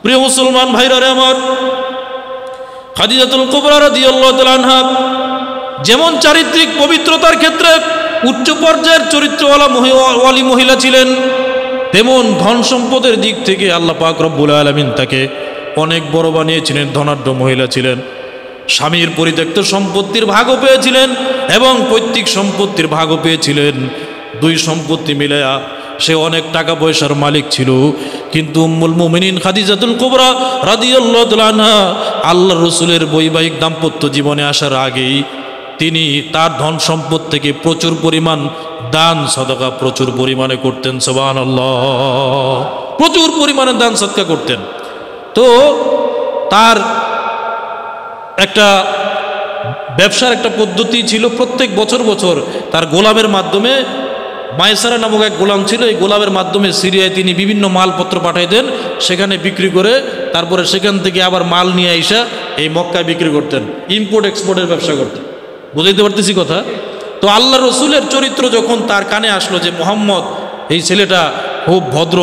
প্রিয় মুসলমান ভাইরা আমার, খাদিজাতুল কুবরা রাদিয়াল্লাহু তাআলা আনহা যেমন চারিত্রিক পবিত্রতার ক্ষেত্রে উচ্চ পর্যায়ের চরিত্রওয়ালা ওয়ালি মহিলা ছিলেন, তেমন ধন সম্পদের দিক থেকে আল্লাহ পাক রব্বুল আলামিন তাকে অনেক বড় বানিয়েছিলেন। ধনাঢ্য মহিলা ছিলেন, স্বামীর পরিত্যক্ত সম্পত্তির ভাগও পেয়েছিলেন এবং পৈতৃক সম্পত্তির ভাগও পেয়েছিলেন। দুই সম্পত্তি মিলায়া সে অনেক টাকা পয়সার মালিক ছিল। কিন্তু উম্মুল মুমিনিন খাদিজাতুল কুবরা রাদিয়াল্লাহু তাআলা আনহা আল্লাহর রাসূলের বৈবাহিক দাম্পত্য জীবনে আসার আগেই তিনি তার ধন সম্পদ থেকে প্রচুর পরিমাণ দান সদকা প্রচুর পরিমাণে করতেন। সুবহানাল্লাহ, প্রচুর পরিমাণে দান সদকা করতেন। তো তার একটা ব্যবসার একটা পদ্ধতি ছিল, প্রত্যেক বছর বছর তার গোলামের মাধ্যমে, মায়সারা নামক এক গোলাম ছিল, এই গোলামের মাধ্যমে সিরিয়ায় তিনি বিভিন্ন মালপত্র পাঠাইতেন, সেখানে বিক্রি করে তারপরে সেখান থেকে আবার মাল নিয়ে আইসা এই মক্কায় বিক্রি করতেন, ইম্পোর্ট এক্সপোর্টের ব্যবসা করতেন। বুঝাইতে পারতেছি কথা? তো আল্লাহ রসুলের চরিত্র যখন তার কানে আসলো যে মোহাম্মদ এই ছেলেটা খুব ভদ্র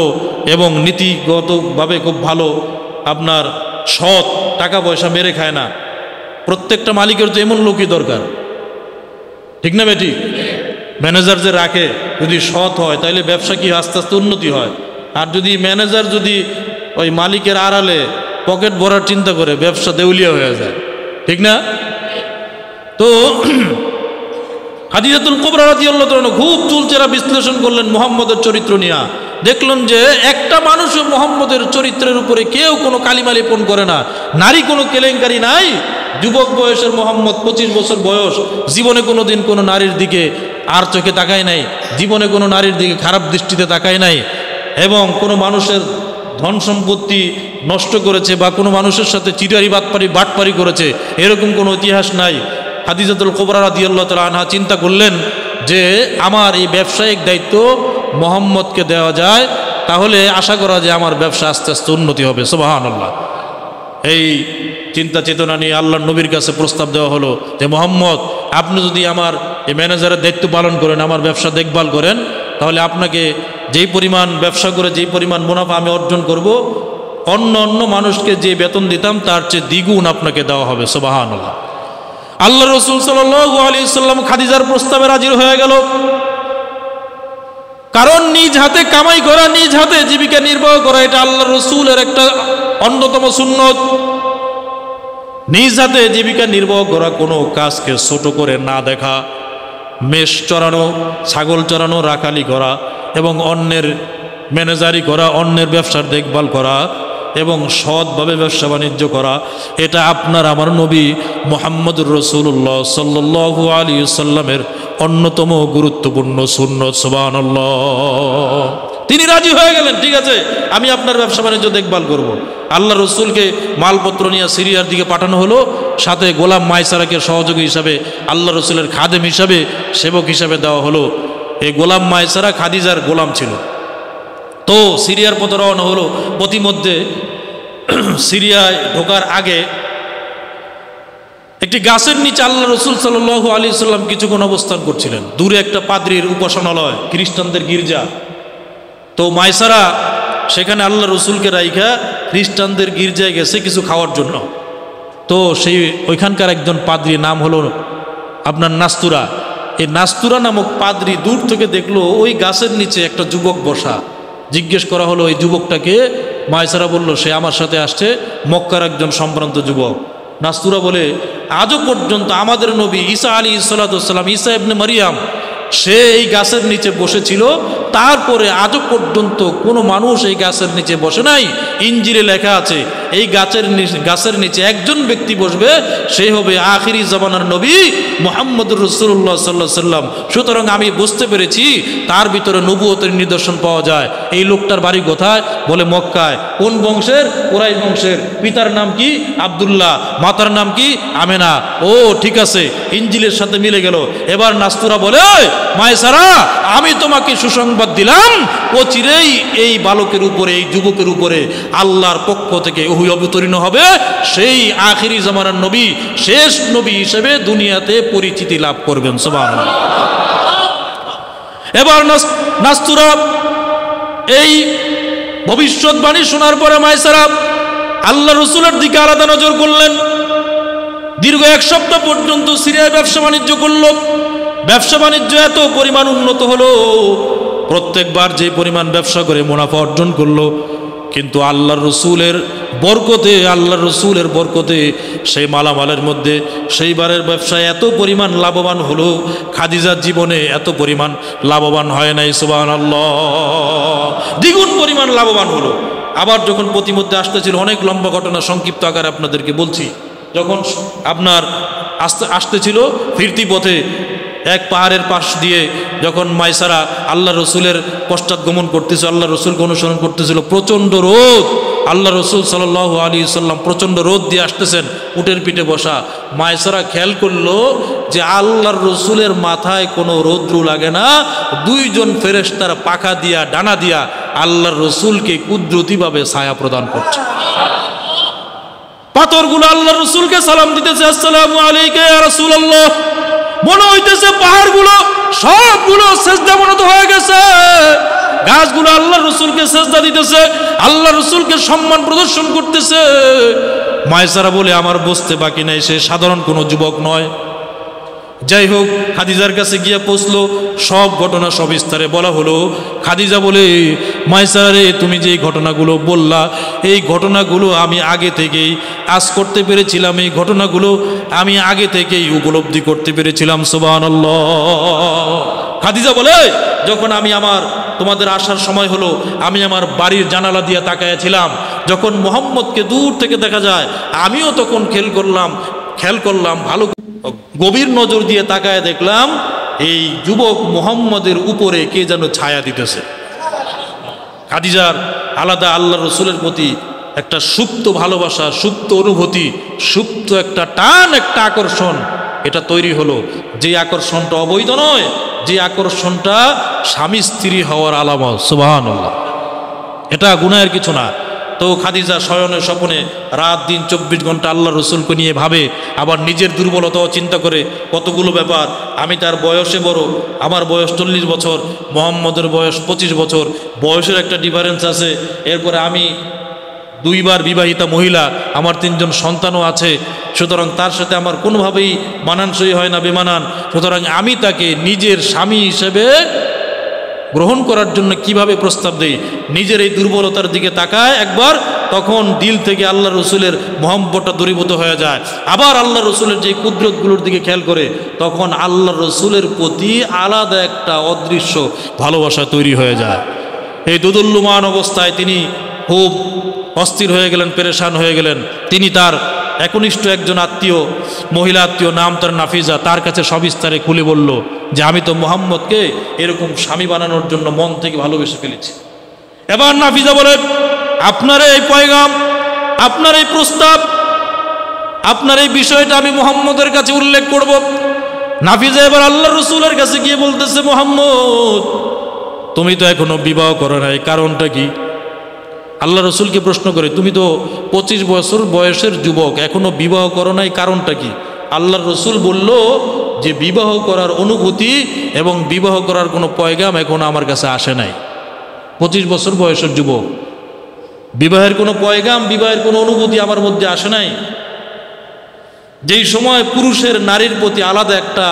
এবং নীতিগতভাবে খুব ভালো, আপনার সৎ, টাকা পয়সা মেরে খায় না, প্রত্যেকটা মালিকের তো এমন লোকই দরকার, ঠিক না বেটি? ম্যানেজার যে রাখে যদি সৎ হয় তাহলে ব্যবসা কি আস্তে আস্তে উন্নতি হয়। আর যদি ম্যানেজার যদি ওই মালিকের আড়ালে পকেট ভরার চিন্তা করে, ব্যবসা দেউলিয়া হয়ে যায়, ঠিক না? তো খাদিজাতুল কুবরা রাদিয়াল্লাহু তাআলা খুব চুলচেরা বিশ্লেষণ করলেন মুহাম্মদের চরিত্র নিয়ে। দেখলেন যে একটা মানুষও মুহাম্মদের চরিত্রের উপরে কেউ কোনো কালিমালিপন করে না, নারী কোনো কেলেঙ্কারি নাই। যুবক বয়সের মুহাম্মদ, 25 বছর বয়স, জীবনে কোনো দিন কোনো নারীর দিকে আর চোখে তাকায় নাই, জীবনে কোনো নারীর দিকে খারাপ দৃষ্টিতে তাকায় নাই, এবং কোনো মানুষের ধন সম্পত্তি নষ্ট করেছে বা কোনো মানুষের সাথে চিটারি বাটপারি করেছে, এরকম কোনো ইতিহাস নাই। খাদিজাতুল কুবরা রাদিয়াল্লাহু তাআলা আনহা চিন্তা করলেন যে আমার এই ব্যবসায়িক দায়িত্ব মুহাম্মদকে দেওয়া যায়, তাহলে আশা করা যায় আমার ব্যবসা আস্তে আস্তে উন্নতি হবে। সুবহানাল্লাহ। এই চিন্তা চেতনা নিয়ে আল্লাহর নবীর কাছে প্রস্তাব দেওয়া হলো যে মুহাম্মদ, আপনি যদি আমার এই ম্যানেজারের দায়িত্ব পালন করেন, আমার ব্যবসা দেখভাল করেন, তাহলে আপনাকে যেই পরিমাণ ব্যবসা করে যেই পরিমাণ মুনাফা আমি অর্জন করব, অন্য মানুষকে যে বেতন দিতাম তার চেয়ে দ্বিগুণ আপনাকে দেওয়া হবে। সুবহানাল্লাহ। আল্লাহ রাসূল সাল্লাল্লাহু আলাইহি সাল্লাম খাদিজার প্রস্তাবে রাজি হয়ে গেল। কারণ নিজ হাতে কামাই করা, নিজ হাতে জীবিকা নির্বাহ করা, এটা আল্লাহ রাসূলের একটা অন্যতম সুন্নত। নিজ হাতে জীবিকা নির্বাহ করা, কোনো কাজকে ছোট করে না দেখা, মেষ চড়ানো, ছাগল চড়ানো, রাখালি করা এবং অন্যের ম্যানেজারি করা, অন্যের ব্যবসার দেখভাল করা এবং সৎভাবে ব্যবসা বাণিজ্য করা, এটা আপনার আমার নবী মুহাম্মদুর রাসূলুল্লাহ সাল্লাল্লাহু আলাইহি সাল্লামের অন্যতম গুরুত্বপূর্ণ সুন্নত। সুবহানাল্লাহ। তিনি রাজি হয়ে গেলেন, ঠিক আছে আমি আপনার ব্যবসা বাণিজ্য দেখভাল করব। আল্লাহ রসুলকে মালপত্র নিয়ে সিরিয়ার দিকে পাঠানো হলো, সাথে গোলাম মায়সারাকে সহযোগী হিসাবে, আল্লাহ রসুলের খাদেম হিসাবে, সেবক হিসাবে দেওয়া হলো। এই গোলাম মায়সারা খাদিজার গোলাম ছিল। তো সিরিয়ার পথে রওনা হলো। প্রতিমধ্যে সিরিয়ায় ঢোকার আগে একটি গাছের নিচে আল্লাহ রসুল সাল্লাল্লাহু আলাইহি সাল্লাম কিছুক্ষণ অবস্থান করছিলেন। দূরে একটা পাদ্রীর উপাসনালয়, খ্রিস্টানদের গির্জা। তো মায়সারা সেখানে আল্লাহ রসুলকে রাইখা খ্রিস্টানদের গির্জায় গেছে কিছু খাওয়ার জন্য। তো সেই ওইখানকার একজন পাদ্রী, নাম হলো আপনার নাস্তুরা। এই নাস্তুরা নামক পাদ্রী দূর থেকে দেখলো ওই গাছের নিচে একটা যুবক বসা। জিজ্ঞেস করা হলো এই যুবকটাকে। মায়সারা বলল সে আমার সাথে আসছে, মক্কার একজন সম্ভ্রান্ত যুবক। নাস্তুরা বলে আজও পর্যন্ত আমাদের নবী ঈসা আলাইহিস সালাম, ঈসা ইবনে মারিয়াম, সে এই গাছের নিচে বসেছিল, তারপরে আজও পর্যন্ত কোনো মানুষ এই গাছের নিচে বসে নাই। ইনজিলে লেখা আছে এই গাছের নিচে একজন ব্যক্তি বসবে, সে হবে আখিরি জামানার নবী মুহাম্মদুর রাসূলুল্লাহ সাল্লাল্লাহু আলাইহি সাল্লাম। সুতরাং আমি বুঝতে পেরেছি তার ভিতরে নবুয়তের নিদর্শন পাওয়া যায়। এই লোকটার বাড়ি কোথায়? বলে মক্কায়। কোন বংশের? কুরাইশ বংশের। পিতার নাম কি? আব্দুল্লাহ। মাতার নাম কি? আমেনা। ও ঠিক আছে, ইনজিলের সাথে মিলে গেল। এবার নাস্তুরা বলে মায়সারা, আমি তোমাকে সুসংবাদ দিলাম, অচিরেই এই বালকের উপরে, এই যুবকের উপরে আল্লাহর পক্ষ থেকে ওহী অবতীর্ণ হবে। সেই আখিরি জামানার নবী, শেষ নবী হিসেবে দুনিয়াতে পরিচিতি লাভ করবেন। সুবহানাল্লাহ। এবার নাস্তুরা এই ভবিষ্যৎবাণী শোনার পরে মায়সারা আল্লাহ রসুলের দিকে আলাদা নজর করলেন। দীর্ঘ 1 সপ্তাহ পর্যন্ত সিরিয়ায় ব্যবসা বাণিজ্য করলো। ব্যবসা বাণিজ্য এত পরিমাণ উন্নত হলো, প্রত্যেকবার যে পরিমাণ ব্যবসা করে মুনাফা অর্জন করলো, কিন্তু আল্লাহর রসুলের বরকতে সেই মালামালের মধ্যে সেইবারের ব্যবসায় এত পরিমাণ লাভবান হলো, খাদিজার জীবনে এত পরিমাণ লাভবান হয় নাই। সুবহানাল্লাহ, দ্বিগুণ পরিমাণ লাভবান হলো। আবার যখন প্রতিমধ্যে আসতেছিল, অনেক লম্বা ঘটনা, সংক্ষিপ্ত আকারে আপনাদেরকে বলছি, যখন আপনার আসতেছিল ফিরতি পথে এক পাহাড়ের পাশ দিয়ে, যখন মাইসারা আল্লাহ রসুলের পশ্চাৎ গমন করতেছিল, আল্লাহ রসুলকে অনুসরণ করতেছিল, প্রচণ্ড রোদ, আল্লাহ রসুল সাল্লাল্লাহু আলাইহি সাল্লাম প্রচণ্ড রোদ দিয়ে আসতেছেন, উটের পিঠে বসা। মাইসারা খেয়াল করলো যে আল্লাহর রসুলের মাথায় কোনো রৌদ্র লাগে না, 2 জন ফেরেশতার পাখা দিয়া ডানা দিয়া আল্লাহর রসুলকে কুদরতিভাবে ছায়া প্রদান করছে। পাথরগুলো আল্লাহর রসুলকে সালাম দিতেছে, আসসালামু আলাইকা ইয়া রাসূলুল্লাহ। মনে হইতেছে পাহাড়গুলো সবগুলো সেজদা মনত হয়ে গেছে, গাছগুলো আল্লাহ রসুলকে সেজদা দিতেছে, আল্লাহ রসুলকে সম্মান প্রদর্শন করতেছে। মাইসারা বলে, আমার বুঝতে বাকি নাই, সে সাধারণ কোনো যুবক নয়। যাই হোক, খাদিজার কাছে গিয়ে পৌঁছলো, সব ঘটনা সবিস্তারে বলা হলো। খাদিজা বলে, মাইসারা রে, তুমি যে ঘটনাগুলো বললা, এই ঘটনাগুলো আমি আগে থেকেই আজ করতে পেরেছিলাম, এই ঘটনাগুলো আমি আগে থেকেই উপলব্ধি করতে পেরেছিলাম। সুবহানাল্লাহ। খাদিজা বলে, যখন তোমাদের আসার সময় হলো, আমি আমার বাড়ির জানালা দিয়ে তাকায়াছিলাম, যখন মুহাম্মদকে দূর থেকে দেখা যায়, আমিও তখন খেয়াল করলাম ভালো গভীর নজর দিয়ে তাকায় দেখলাম এই যুবক মুহাম্মদের উপরে কে যেন ছায়া দিতেছে। খাদিজার আলাদা আল্লাহ রসুলের প্রতি একটা সুপ্ত ভালোবাসা, সুপ্ত অনুভূতি, সুপ্ত একটা টান, একটা আকর্ষণ, এটা তৈরি হলো। যে আকর্ষণটা অবৈধ নয়, যে আকর্ষণটা স্বামী স্ত্রী হওয়ার আলামত। সুবহানাল্লাহ, এটা গুনাহের কিছু না। তো খাদিজা শয়নে স্বপনে রাত দিন 24 ঘন্টা আল্লাহ রসুলকে নিয়ে ভাবে, আবার নিজের দুর্বলতাও চিন্তা করে। কতগুলো ব্যাপার, আমি তার বয়সে বড়, আমার বয়স 40 বছর, মুহাম্মদের বয়স 25 বছর, বয়সের একটা ডিফারেন্স আছে। এরপরে আমি 2 বার বিবাহিতা মহিলা, আমার 3 জন সন্তানও আছে, সুতরাং তার সাথে আমার কোনোভাবেই মানানসই হয় না, বেমানান। সুতরাং আমি তাকে নিজের স্বামী হিসেবে গ্রহণ করার জন্য কিভাবে প্রস্তাব দেই, নিজের এই দুর্বলতার দিকে তাকায় একবার, তখন দিল থেকে আল্লাহ রসুলের মহব্বতটা দূরীভূত হয়ে যায়। আবার আল্লাহ রসুলের যে কুদরতগুলোর দিকে খেয়াল করে, তখন আল্লাহ রসুলের প্রতি আলাদা একটা অদৃশ্য ভালোবাসা তৈরি হয়ে যায়। এই দুদুল্যমান অবস্থায় তিনি খুব অস্থির হয়ে গেলেন, পেরেশান হয়ে গেলেন। তিনি তার একনিষ্ঠ একজন আত্মীয়, মহিলা আত্মীয়, নাম তার নাফিজা, তার কাছে সবিস্তারে খুলে বলল যে আমি তো মুহাম্মদকে এরকম স্বামী বানানোর জন্য মন থেকে ভালোবেসে ফেলেছি। এবার নাফিজা বলে, আপনার এই পয়গাম, আপনার এই প্রস্তাব, আপনার এই বিষয়টা আমি মুহাম্মদের কাছে উল্লেখ করব। নাফিজা এবার আল্লাহ রসুলের কাছে গিয়ে বলতেছে, মুহাম্মদ, তুমি তো এখনো বিবাহ করো নাই, কারণটা কি? আল্লাহ রসুলকে প্রশ্ন করে, তুমি তো 25 বছর বয়সের যুবক, এখনো বিবাহ করো নাই, কারণটা কি? আল্লাহ রসুল বলল যে বিবাহ করার অনুভূতি এবং বিবাহ করার কোনো পয়গাম এখনো আমার কাছে আসে নাই। 25 বছর বয়সের যুবক, বিবাহের কোনো পয়গাম, বিবাহের কোনো অনুভূতি আমার মধ্যে আসে নাই। যেই সময় পুরুষের নারীর প্রতি আলাদা একটা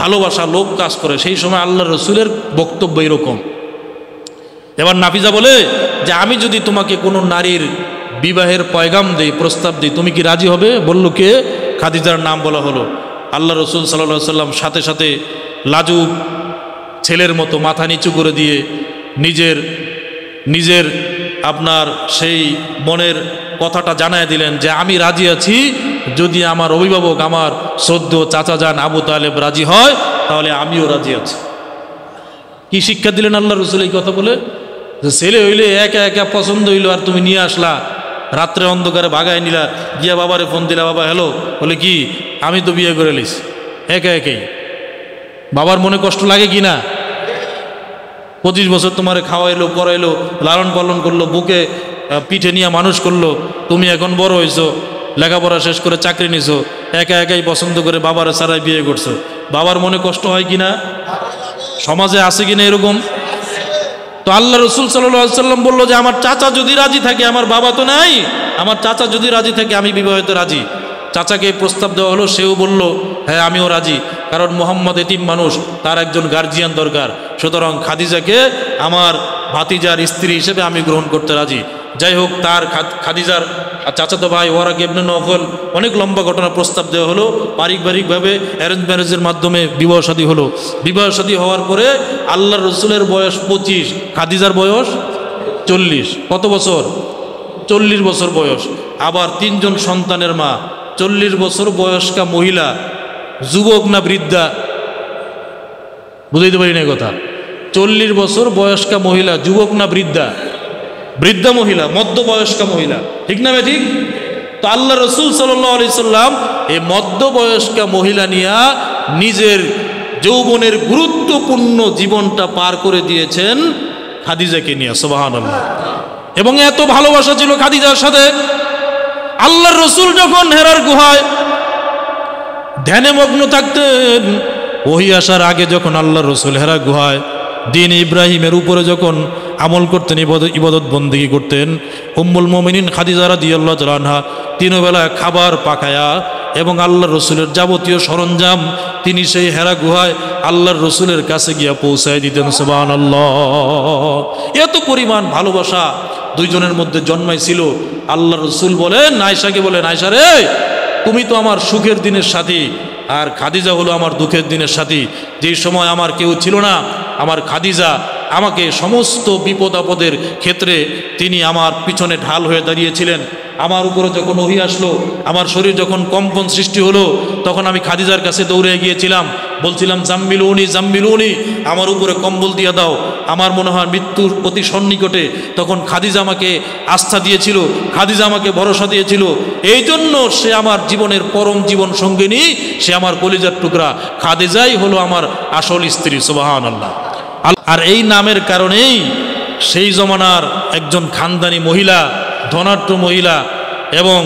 ভালোবাসা, লোভ কাজ করে, সেই সময় আল্লাহ রসুলের বক্তব্য এরকম। এবার নাফিজা বলে যে আমি যদি তোমাকে কোনো নারীর বিবাহের পয়গাম দেই, প্রস্তাব দিই, তুমি কি রাজি হবে? বলল কে? খাদিজার নাম বলা হলো। আল্লাহ রসুল সাল্লাল্লাহু আলাইহি সাল্লাম সাথে সাথে লাজুক ছেলের মতো মাথা নিচু করে দিয়ে নিজের আপনার সেই মনের কথাটা জানায় দিলেন যে আমি রাজি আছি, যদি আমার অভিভাবক, আমার শ্রদ্ধেয় চাচা যান আবু তালেব রাজি হয়, তাহলে আমিও রাজি আছি। কি শিক্ষা দিলেন আল্লাহ রসুল এই কথা বলে? যে ছেলে হইলে একা একা পছন্দ হইলো, আর তুমি নিয়ে আসলা, রাত্রে অন্ধকারে ভাগায় নিলা, গিয়া বাবারে ফোন দিলা, বাবা হ্যালো, বলে কি আমি তো বিয়ে করে লিস, একা একাই। বাবার মনে কষ্ট লাগে কি না? 25 বছর তোমারে খাওয়াইলো, পড়াইলো, লালন পালন করলো, বুকে পিঠে নিয়ে মানুষ করলো, তুমি এখন বড় হয়েছো, লেখাপড়া শেষ করে চাকরি নিছো, একা একাই পছন্দ করে বাবারে ছাড়াই বিয়ে করছো, বাবার মনে কষ্ট হয় কিনা? সমাজে আছে কিনা এরকম? তো আল্লাহ রসুল সাল্লাল্লাহু আলাইহি সাল্লাম বললো যে আমার চাচা যদি রাজি থাকে, আমার বাবা তো নাই, আমার চাচা যদি রাজি থাকে আমি বিবাহিত রাজি। চাচাকে প্রস্তাব দেওয়া হলো, সেও বলল হ্যাঁ আমিও রাজি, কারণ মোহাম্মদ এতিম মানুষ, তার একজন গার্জিয়ান দরকার, সুতরাং খাদিজাকে আমার ভাতিজার স্ত্রী হিসেবে আমি গ্রহণ করতে রাজি। যাই হোক, তার খাদিজার চাচাতো ভাই ওয়ারাক ইবনে নওফল, অনেক লম্বা ঘটনা, প্রস্তাব দেওয়া হলো, পারিবারিকভাবে অ্যারেঞ্জ ম্যারেজের মাধ্যমে বিবাহ শাদী হলো। বিবাহ শাদী হওয়ার পরে আল্লাহর রসুলের বয়স 25, খাদিজার বয়স 40। কত বছর? 40 বছর বয়স। আবার 3 জন সন্তানের মা। 40 বছর বয়স্কা মহিলা, যুবক না বৃদ্ধা? বুঝাইতে পারি না কথা। 40 বছর বয়স্কা মহিলা, যুবক না বৃদ্ধা? বৃদ্ধা মহিলা, মধ্যবয়স্কা মহিলা, ঠিক না? ঠিক। তো আল্লাহ রসুল সাল্লাল্লাহু আলাইহি সাল্লাম এই মধ্যবয়স্কা মহিলা নিয়ে নিজের যৌবনের গুরুত্বপূর্ণ জীবনটা পার করে দিয়েছেন খাদিজাকে নিয়ে, সুবহানাল্লাহ। এবং এত ভালোবাসা ছিল খাদিজার সাথে, আল্লাহর রসুল যখন হেরার গুহায় ধ্যানে মগ্ন থাকতেন, ওহী আসার আগে যখন আল্লাহর রসুল হেরা গুহায় দিন ইব্রাহিমের উপরে যখন আমল করতেন, ইবাদত বন্দেগী করতেন, উম্মুল মুমিনিন খাদিজা রাদিয়াল্লাহু তাআলা আনহা 3 বেলা খাবার পাকায়া এবং আল্লাহর রসুলের যাবতীয় সরঞ্জাম তিনি সেই হেরা গুহায় আল্লাহর রসুলের কাছে গিয়া পৌঁছায় দিতেন, সুবহানাল্লাহ। এত পরিমাণ ভালোবাসা দুইজনের মধ্যে জন্মাইছিল। আল্লাহর রসুল বলেন আয়েশাকে, বলেন আয়েশা রে, তুমি তো আমার সুখের দিনের সাথী, আর খাদিজা হলো আমার দুঃখের দিনের সাথী। যেই সময় আমার কেউ ছিল না, আমার খাদিজা আমাকে সমস্ত বিপদ আপদের ক্ষেত্রে তিনি আমার পিছনে ঢাল হয়ে দাঁড়িয়েছিলেন। আমার উপরে যখন ওহী আসলো, আমার শরীর যখন কম্পন সৃষ্টি হলো, তখন আমি খাদিজার কাছে দৌড়ে গিয়েছিলাম, বলছিলাম জাম্মিলুনি জাম্মিলুনি, আমার উপরে কম্বল দিয়ে দাও, আমার মনে হয় মৃত্যুর অতি সন্নিকটে। তখন খাদিজা আমাকে আস্থা দিয়েছিল, খাদিজা আমাকে ভরসা দিয়েছিল। এই জন্য সে আমার জীবনের পরম জীবন সঙ্গিনী, সে আমার কলিজার টুকরা। খাদিজাই হলো আমার আসল স্ত্রী, সুবহানাল্লাহ। আর এই নামের কারণেই সেই জমানার একজন খানদানি মহিলা, ধনাঢ্য মহিলা এবং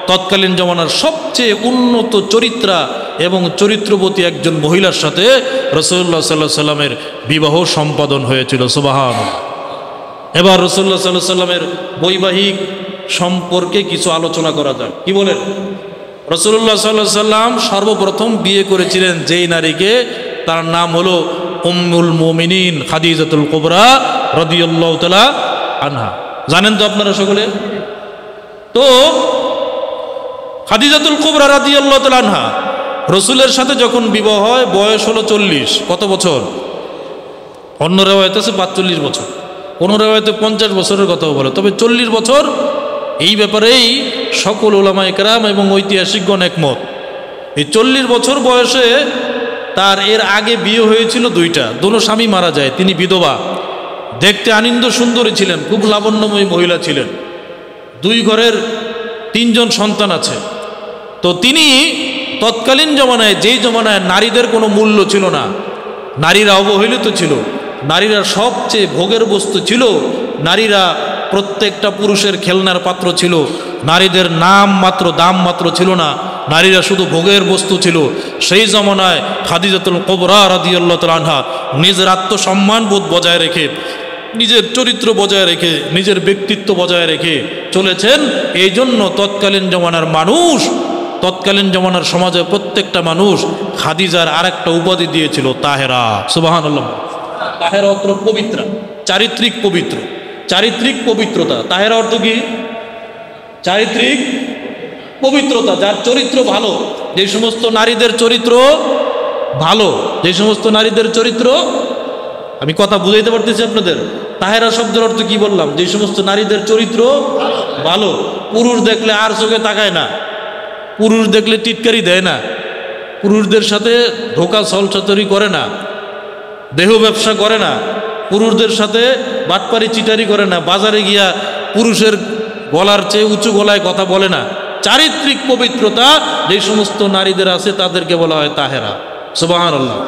তৎকালীন জমানার সবচেয়ে উন্নত চরিত্রা এবং চরিত্রবতী একজন মহিলার সাথে রাসূলুল্লাহ সাল্লাল্লাহু আলাইহি সাল্লামের বিবাহ সম্পাদন হয়েছিল, সুবহানাল্লাহ। এবার রাসূলুল্লাহ সাল্লাল্লাহু আলাইহি সাল্লামের বৈবাহিক সম্পর্কে কিছু আলোচনা করা যাক। কি বলেন? রাসূলুল্লাহ সাল্লাল্লাহু আলাইহি সাল্লাম সর্বপ্রথম বিয়ে করেছিলেন যেই নারীকে, তার নাম হলো উম্মুল মুমিনিন খাদিজাতুল কুবরা রাদিয়াল্লাহু তাআলা আনহা। জানেন তো আপনারা সকলে? তো খাদিজাতুল কুবরা রাদিয়াল্লাহু তাআলা আনহা রসুলের সাথে যখন বিবাহ হয়, বয়স হলো 40। কত বছর? অন্য রেওয়ায়েতে আছে 45 বছর, কোন রেওয়ায়েতে 50 বছরের কথাও বলে, তবে 40 বছর। এই ব্যাপারেই সকল উলামায়ে কেরাম এবং ঐতিহাসিকগণ একমত। এই 40 বছর বয়সে তার এর আগে বিয়ে হয়েছিল 2টা, দোনো স্বামী মারা যায়, তিনি বিধবা। দেখতে আনন্দ সুন্দরী ছিলেন, খুব লাবণ্যময়ী মহিলা ছিলেন। 2 ঘরের 3 জন সন্তান আছে। তো তিনি তৎকালীন জমানায়, যেই জমানায় নারীদের কোনো মূল্য ছিল না, নারীরা অবহেলিত ছিল, নারীরা সবচেয়ে ভোগের বস্তু ছিল, নারীরা প্রত্যেকটা পুরুষের খেলনার পাত্র ছিল, নারীদের নাম মাত্র দাম মাত্র ছিল না, নারীরা শুধু ভোগের বস্তু ছিল। সেই জমানায় খাদিজাতুল কুবরা রাদিয়াল্লাহু তাআলা আনহা নিজের আত্মসম্মান বোধ বজায় রেখে, নিজের চরিত্র বজায় রেখে, নিজের ব্যক্তিত্ব বজায় রেখে চলেছেন। এই জন্য তৎকালীন জমানার মানুষ, তৎকালীন জমানার সমাজে প্রত্যেকটা মানুষ খাদিজার আরেকটা উপাধি দিয়েছিল, তাহেরা, সুবহানাল্লাহ। তাহেরা অর্থ পবিত্র, চারিত্রিক পবিত্র, চারিত্রিক পবিত্রতা। তাহেরা অর্থ কি? চারিত্রিক পবিত্রতা, যার চরিত্র ভালো, যে সমস্ত নারীদের চরিত্র ভালো, যে সমস্ত নারীদের চরিত্র, আমি কথা বুঝাইতে পারতেছি আপনাদের। তাহেরা শব্দের অর্থ কি বললাম? যে সমস্ত নারীদের চরিত্র ভালো, পুরুষ দেখলে আর চোখে তাকায় না, পুরুষ দেখলে টিটকারি দেয় না, পুরুষদের সাথে ধোকা ছলছাতুরি করে না, দেহ ব্যবসা করে না, পুরুষদের সাথে বাটপারি চিটারি করে না, বাজারে গিয়া পুরুষের গলার চেয়ে উঁচু গলায় কথা বলে না। চারিত্রিক পবিত্রতা যে সমস্ত নারীদের আছে তাদেরকে বলা হয় তাহেরা, সুবহানাল্লাহ।